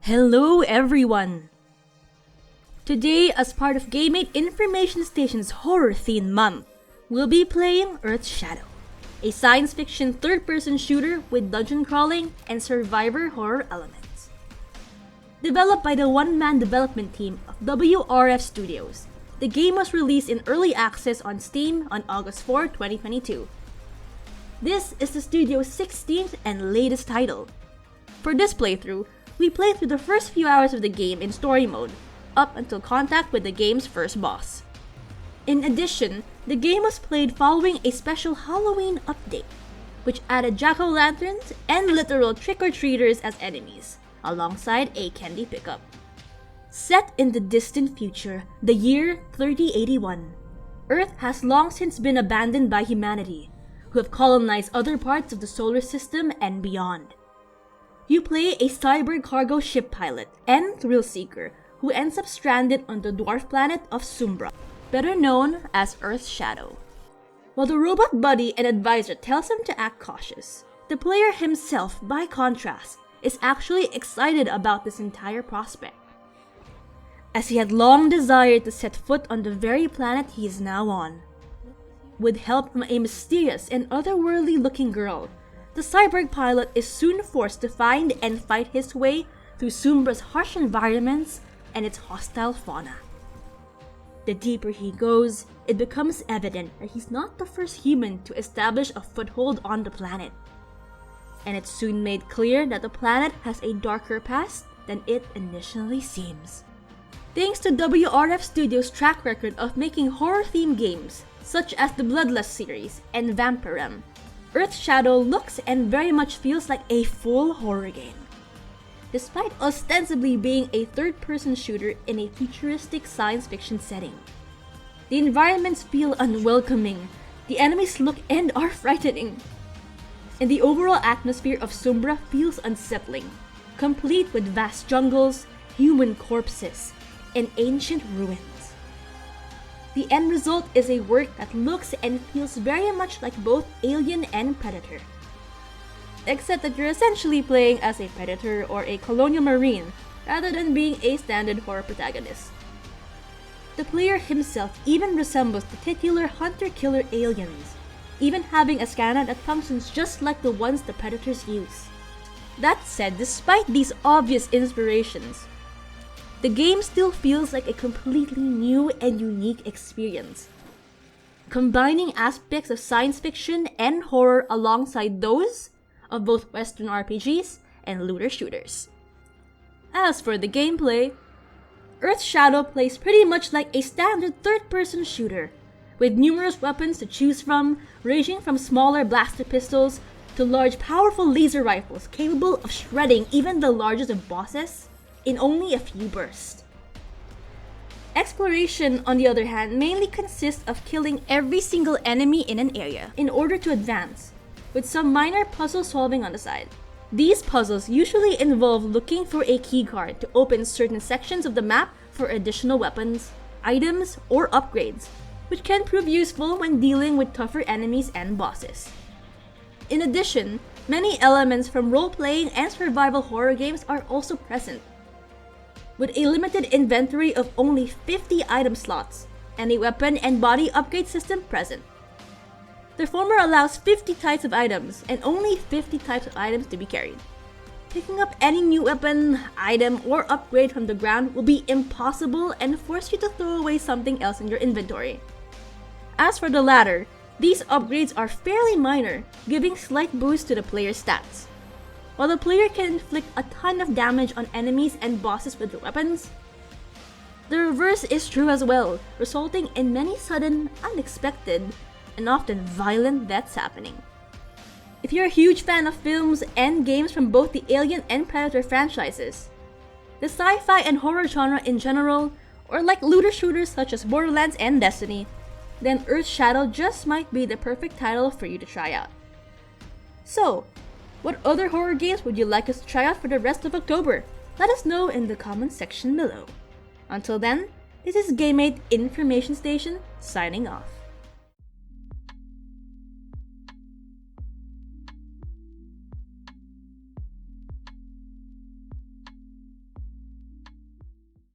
Hello everyone! Today, as part of GameMate Information Station's Horror Theme Month, we'll be playing Earth's Shadow, a science fiction third-person shooter with dungeon crawling and survivor horror elements. Developed by the one-man development team of WRF Studios, the game was released in early access on Steam on August 4, 2022. This is the studio's 16th and latest title. For this playthrough, we played through the first few hours of the game in story mode, up until contact with the game's first boss. In addition, the game was played following a special Halloween update, which added jack-o'-lanterns and literal trick-or-treaters as enemies, alongside a candy pickup. Set in the distant future, the year 3081, Earth has long since been abandoned by humanity, who have colonized other parts of the solar system and beyond. You play a cyborg cargo ship pilot and thrill seeker who ends up stranded on the dwarf planet of Sumbra, better known as Earth's Shadow. While the robot buddy and advisor tells him to act cautious, the player himself, by contrast, is actually excited about this entire prospect, as he had long desired to set foot on the very planet he is now on. With help from a mysterious and otherworldly-looking girl, the cyborg pilot is soon forced to find and fight his way through Sumbra's harsh environments and its hostile fauna. The deeper he goes, it becomes evident that he's not the first human to establish a foothold on the planet. And it's soon made clear that the planet has a darker past than it initially seems. Thanks to WRF Studios' track record of making horror-themed games, such as the Bloodlust series and Vampirem, Earth's Shadow looks and very much feels like a full horror game. Despite ostensibly being a third-person shooter in a futuristic science fiction setting, the environments feel unwelcoming, the enemies look and are frightening, and the overall atmosphere of Sumbra feels unsettling, complete with vast jungles, human corpses, and ancient ruins. The end result is a work that looks and feels very much like both Alien and Predator, except that you're essentially playing as a predator or a colonial marine rather than being a standard horror protagonist. The player himself even resembles the titular hunter-killer aliens, even having a scanner that functions just like the ones the predators use. That said, despite these obvious inspirations, the game still feels like a completely new and unique experience, combining aspects of science fiction and horror alongside those of both Western RPGs and looter shooters. As for the gameplay, Earth's Shadow plays pretty much like a standard third-person shooter, with numerous weapons to choose from, ranging from smaller blaster pistols to large powerful laser rifles capable of shredding even the largest of bosses in only a few bursts. Exploration, on the other hand, mainly consists of killing every single enemy in an area in order to advance, with some minor puzzle solving on the side. These puzzles usually involve looking for a keycard to open certain sections of the map for additional weapons, items, or upgrades, which can prove useful when dealing with tougher enemies and bosses. In addition, many elements from role-playing and survival horror games are also present, with a limited inventory of only 50 item slots and a weapon and body upgrade system present. The former allows 50 types of items and only 50 types of items to be carried. Picking up any new weapon, item, or upgrade from the ground will be impossible and force you to throw away something else in your inventory. As for the latter, these upgrades are fairly minor, giving slight boosts to the player's stats. While the player can inflict a ton of damage on enemies and bosses with their weapons, the reverse is true as well, resulting in many sudden, unexpected, and often violent deaths happening. If you're a huge fan of films and games from both the Alien and Predator franchises, the sci-fi and horror genre in general, or like looter shooters such as Borderlands and Destiny, then Earth's Shadow just might be the perfect title for you to try out. So, what other horror games would you like us to try out for the rest of October? Let us know in the comments section below. Until then, this is GameMate Information Station signing off.